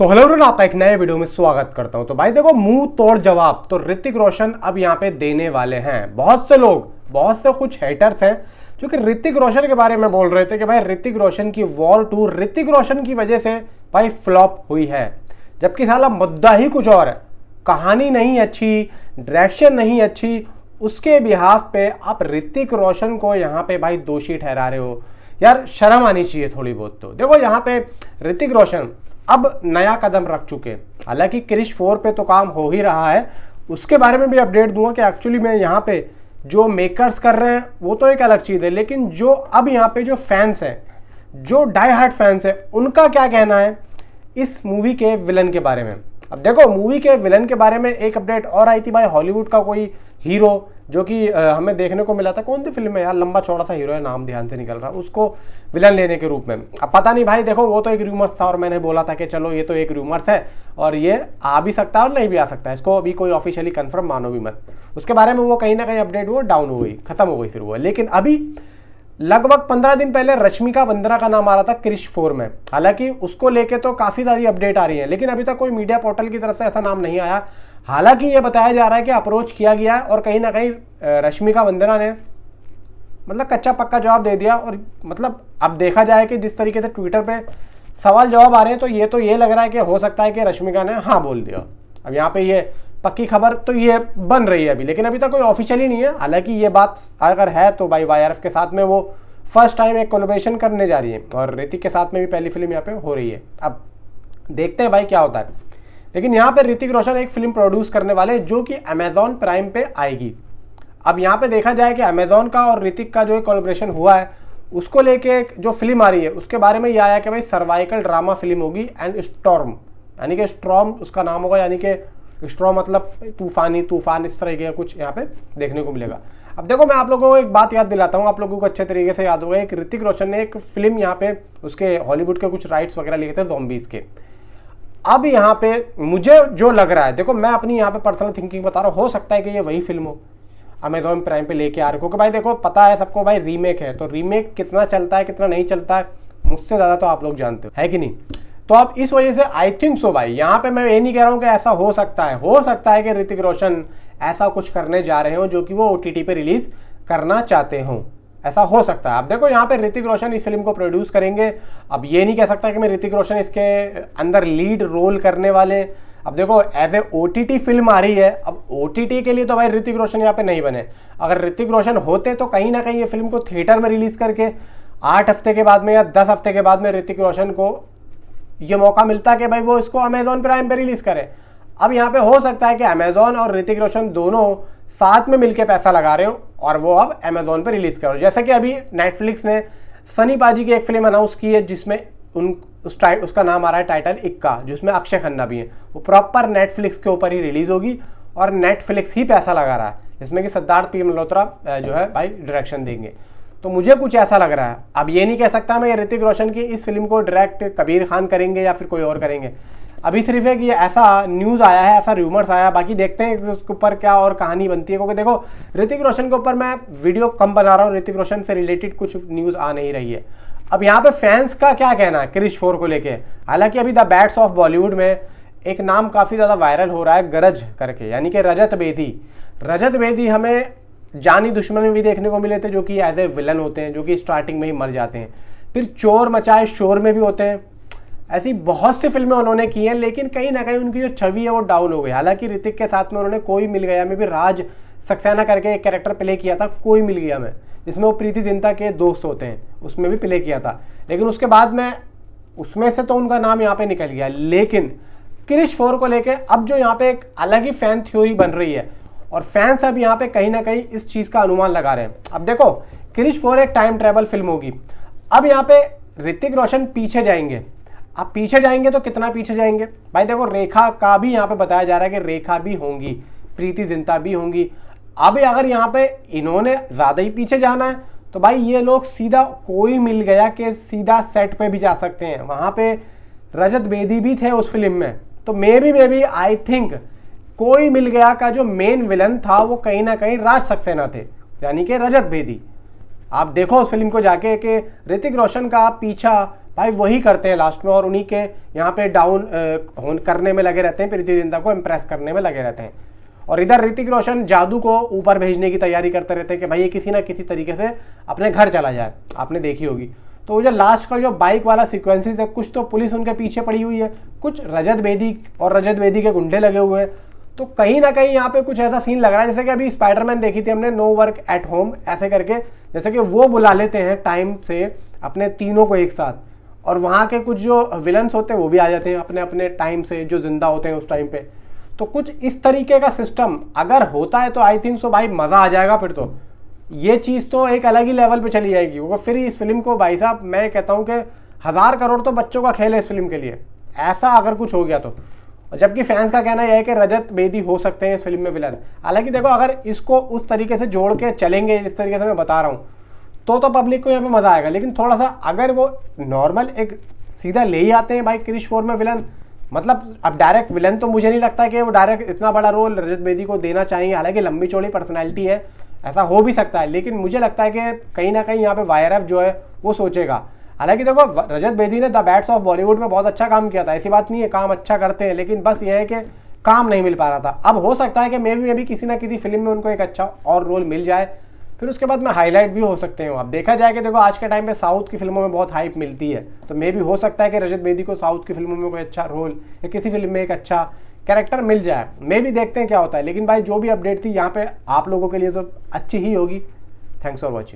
तो hello everyone, आपका एक नए वीडियो में स्वागत करता हूं। तो भाई देखो, मुंह तोड़ जवाब तो ऋतिक रोशन अब यहाँ पे देने वाले हैं। बहुत से लोग, बहुत से कुछ हेटर्स हैं जो कि ऋतिक रोशन के बारे में बोल रहे थे कि भाई ऋतिक रोशन की वॉर 2 ऋतिक रोशन की वजह से भाई फ्लॉप हुई है, जबकि साला मुद्दा ही कुछ और है। कहानी नहीं अच्छी, डायरेक्शन नहीं अच्छी, उसके बिहाफ पे आप ऋतिक रोशन को यहाँ पे भाई दोषी ठहरा रहे हो। यार शर्म आनी चाहिए थोड़ी बहुत। तो देखो, यहाँ पे ऋतिक रोशन अब नया कदम रख चुके हैं। हालांकि क्रिश 4 पे तो काम हो ही रहा है, उसके बारे में भी अपडेट दूंगा कि एक्चुअली में यहाँ पे जो मेकर्स कर रहे हैं वो तो एक अलग चीज़ है, लेकिन जो अब यहाँ पे जो फैंस हैं, जो डाई हार्ट फैंस हैं, उनका क्या कहना है इस मूवी के विलन के बारे में। अब देखो, मूवी के विलन के बारे में एक अपडेट और आई थी भाई। हॉलीवुड का कोई हीरो जो कि हमें देखने को मिला था, कौन सी फिल्म है यार, लंबा चौड़ा सा हीरो है, नाम ध्यान से निकल रहा, उसको विलन लेने के रूप में। अब पता नहीं भाई, देखो वो तो एक रूमर्स था और मैंने बोला था कि चलो ये तो एक रूमर्स है और ये आ भी सकता है और नहीं भी आ सकता है, इसको अभी कोई ऑफिशियली कंफर्म मानो भी मत। उसके बारे में वो कहीं ना कहीं अपडेट हुआ, डाउन हो गई, खत्म हो गई फिर वो। लेकिन अभी लगभग 15 दिन पहले रश्मिका बंदना का नाम आ रहा था क्रिश 4 में। हालांकि उसको लेके तो काफ़ी सारी अपडेट आ रही है, लेकिन अभी तक कोई मीडिया पोर्टल की तरफ से ऐसा नाम नहीं आया। हालांकि ये बताया जा रहा है कि अप्रोच किया गया है और कहीं ना कहीं रश्मिका बंदना ने मतलब कच्चा पक्का जवाब दे दिया। और मतलब अब देखा जाए कि जिस तरीके से ट्विटर पे सवाल जवाब आ रहे हैं, तो ये लग रहा है कि हो सकता है कि रश्मिका ने हाँ बोल दिया। अब यहाँ पे ये पक्की खबर तो ये बन रही है अभी, लेकिन अभी तक कोई ऑफिशियली नहीं है। हालांकि ये बात अगर है तो भाई YRF के साथ में वो फर्स्ट टाइम एक कोलैबोरेशन करने जा रही है और ऋतिक के साथ में भी पहली फिल्म यहाँ पे हो रही है। अब देखते हैं भाई क्या होता है। लेकिन यहाँ पे ऋतिक रोशन एक फिल्म प्रोड्यूस करने वाले जो कि अमेजॉन प्राइम पे आएगी। अब यहाँ पे देखा जाए कि अमेजॉन का और ऋतिक का जो एक कोलैबोरेशन हुआ है, उसको लेके जो फिल्म आ रही है उसके बारे में ये आया कि भाई सर्वाइकल ड्रामा फिल्म होगी एंड स्टॉर्म, यानी कि स्ट्रॉम उसका नाम होगा, यानी कि स्ट्रॉम मतलब तूफान, इस तरह के कुछ यहाँ पे देखने को मिलेगा। अब देखो, मैं आप लोगों को एक बात याद दिलाता हूँ, आप लोगों को अच्छे तरीके से याद होगा। एक ऋतिक रोशन ने एक फिल्म यहाँ पे उसके हॉलीवुड के कुछ राइट्स वगैरह लिए थे ज़ॉम्बीज़ के। अब यहाँ पे मुझे जो लग रहा है, देखो मैं अपनी यहाँ पे पर्सनल थिंकिंग बता रहा हूँ, हो सकता है कि ये वही फिल्म हो, अमेजॉन प्राइम पे लेके आ रहे हो। क्योंकि भाई देखो, पता है सबको भाई रीमेक है, तो रीमेक कितना चलता है कितना नहीं चलता है मुझसे ज़्यादा तो आप लोग जानते हो, है कि नहीं। तो अब इस वजह से आई थिंक सो भाई, यहाँ पे मैं ये नहीं कह रहा हूँ कि ऐसा हो सकता है कि ऋतिक रोशन ऐसा कुछ करने जा रहे हो जो कि वो OTT पे रिलीज करना चाहते हो, ऐसा हो सकता है। अब देखो, यहाँ पे ऋतिक रोशन इस फिल्म को प्रोड्यूस करेंगे। अब ये नहीं कह सकता कि मैं ऋतिक रोशन इसके अंदर लीड रोल करने वाले। अब देखो, एज ए OTT फिल्म आ रही है, अब OTT के लिए तो भाई ऋतिक रोशन यहाँ पे नहीं बने। अगर ऋतिक रोशन होते तो कहीं ना कहीं ये फिल्म को थिएटर में रिलीज करके 8 हफ्ते के बाद में या 10 हफ्ते के बाद में ऋतिक रोशन को ये मौका मिलता कि भाई वो इसको अमेजॉन प्राइम पे रिलीज करे। अब यहाँ पे हो सकता है कि अमेजॉन और ऋतिक रोशन दोनों साथ में मिलके पैसा लगा रहे हो और वो अब अमेजॉन पे रिलीज करो। जैसे कि अभी नेटफ्लिक्स ने सनी पाजी की एक फिल्म अनाउंस की है जिसमें उसका नाम आ रहा है टाइटन इक्का, जिसमें अक्षय खन्ना भी है। वो प्रॉपर नेटफ्लिक्स के ऊपर ही रिलीज होगी और नेटफ्लिक्स ही पैसा लगा रहा है, जिसमें कि सिद्धार्थ P मल्होत्रा जो है भाई डायरेक्शन देंगे। तो मुझे कुछ ऐसा लग रहा है। अब ये नहीं कह सकता मैं ऋतिक रोशन की इस फिल्म को डायरेक्ट कबीर खान करेंगे या फिर कोई और करेंगे। अभी सिर्फ है कि ऐसा न्यूज़ आया है, ऐसा रूमर्स आया है, बाकी देखते हैं उसके ऊपर क्या और कहानी बनती है। क्योंकि देखो, ऋतिक रोशन के ऊपर मैं वीडियो कम बना रहा हूँ, ऋतिक रोशन से रिलेटेड कुछ न्यूज़ आ नहीं रही है। अब यहाँ पे फैंस का क्या कहना है क्रिश 4 को लेके। हालांकि अभी द बैट्स ऑफ बॉलीवुड में एक नाम काफ़ी ज़्यादा वायरल हो रहा है, गरज करके, यानी कि रजत बेदी हमें जानी दुश्मन में भी देखने को मिले थे, जो कि एज ए विलन होते हैं, जो कि स्टार्टिंग में ही मर जाते हैं। फिर चोर मचाए शोर में भी होते हैं। ऐसी बहुत सी फिल्में उन्होंने की हैं, लेकिन कहीं ना कहीं उनकी जो छवि है वो डाउन हो गई। हालांकि ऋतिक के साथ में उन्होंने कोई मिल गया में भी राज सक्सेना करके एक कैरेक्टर प्ले किया था, कोई मिल गया में, जिसमें वो प्रीति जिंटा के दोस्त होते हैं, उसमें भी प्ले किया था। लेकिन उसके बाद में उसमें से तो उनका नाम यहाँ पे निकल गया। लेकिन क्रिश 4 को लेके अब जो यहाँ पे एक अलग ही फैन थ्योरी बन रही है और फैंस अब यहाँ पे कहीं ना कहीं इस चीज़ का अनुमान लगा रहे हैं। अब देखो, क्रिश 4 एक टाइम ट्रेवल फिल्म होगी। अब यहाँ पे ऋतिक रोशन पीछे जाएंगे। अब पीछे जाएंगे तो कितना पीछे जाएंगे भाई। देखो, रेखा का भी यहाँ पे बताया जा रहा है कि रेखा भी होंगी, प्रीति जिंटा भी होंगी। अब अगर यहाँ पे इन्होंने ज़्यादा ही पीछे जाना है तो भाई ये लोग सीधा कोई मिल गया कि सीधा सेट पे भी जा सकते हैं। वहाँ पे रजत बेदी भी थे उस फिल्म में, तो मे बी आई थिंक कोई मिल गया का जो मेन विलन था वो कहीं ना कहीं राज सक्सेना थे, यानी कि रजत बेदी। आप देखो उस फिल्म को जाके कि ऋतिक रोशन का पीछा भाई वही करते हैं लास्ट में, और उन्हीं के यहाँ पे डाउन करने में लगे रहते हैं, प्रीति जिंटा को इम्प्रेस करने में लगे रहते हैं। और इधर ऋतिक रोशन जादू को ऊपर भेजने की तैयारी करते रहते हैं कि भाई ये किसी ना किसी तरीके से अपने घर चला जाए, आपने देखी होगी। तो जो लास्ट का जो बाइक वाला सीक्वेंसेस है, कुछ तो पुलिस उनके पीछे पड़ी हुई है, कुछ रजत बेदी और रजत बेदी के गुंडे लगे हुए हैं। तो कहीं ना कहीं यहाँ पे कुछ ऐसा सीन लग रहा है जैसे कि अभी स्पाइडरमैन देखी थी हमने, नो वर्क एट होम, ऐसे करके, जैसे कि वो बुला लेते हैं टाइम से अपने तीनों को एक साथ, और वहाँ के कुछ जो विलन्स होते हैं वो भी आ जाते हैं अपने अपने टाइम से, जो जिंदा होते हैं उस टाइम पे। तो कुछ इस तरीके का सिस्टम अगर होता है तो आई थिंक सो भाई मज़ा आ जाएगा। फिर तो ये चीज़ तो एक अलग ही लेवल पे चली जाएगी, क्योंकि फिर इस फिल्म को भाई साहब मैं कहता हूँ कि 1000 करोड़ तो बच्चों का खेल है इस फिल्म के लिए, ऐसा अगर कुछ हो गया तो। जबकि फैंस का कहना यह है कि रजत बेदी हो सकते हैं इस फिल्म में विलन। हालांकि देखो अगर इसको उस तरीके से जोड़ के चलेंगे जिस तरीके से मैं बता रहा हूँ तो पब्लिक को यहाँ पे मज़ा आएगा। लेकिन थोड़ा सा अगर वो नॉर्मल एक सीधा ले ही आते हैं भाई क्रिश 4 में विलन, मतलब अब डायरेक्ट विलन तो मुझे नहीं लगता कि वो डायरेक्ट इतना बड़ा रोल रजत बेदी को देना चाहिए। हालांकि लंबी चौड़ी पर्सनैलिटी है, ऐसा हो भी सकता है, लेकिन मुझे लगता है कि कहीं ना कहीं यहाँ पे YRF जो है वो सोचेगा। हालांकि देखो रजत बेदी ने द बैट्स ऑफ बॉलीवुड में बहुत अच्छा काम किया था, ऐसी बात नहीं है, काम अच्छा करते हैं, लेकिन बस ये है कि काम नहीं मिल पा रहा था। अब हो सकता है कि मे भी किसी ना किसी फिल्म में उनको एक अच्छा और रोल मिल जाए, फिर उसके बाद में हाईलाइट भी हो सकते हैं। अब देखा जाए कि देखो आज के टाइम पे साउथ की फिल्मों में बहुत हाइप मिलती है, तो मे भी हो सकता है कि रजत बेदी को साउथ की फिल्मों में कोई अच्छा रोल या किसी फिल्म में एक अच्छा कैरेक्टर मिल जाए। मे भी देखते हैं क्या होता है। लेकिन भाई जो भी अपडेट थी यहाँ पे आप लोगों के लिए तो अच्छी ही होगी। Thanks for watching.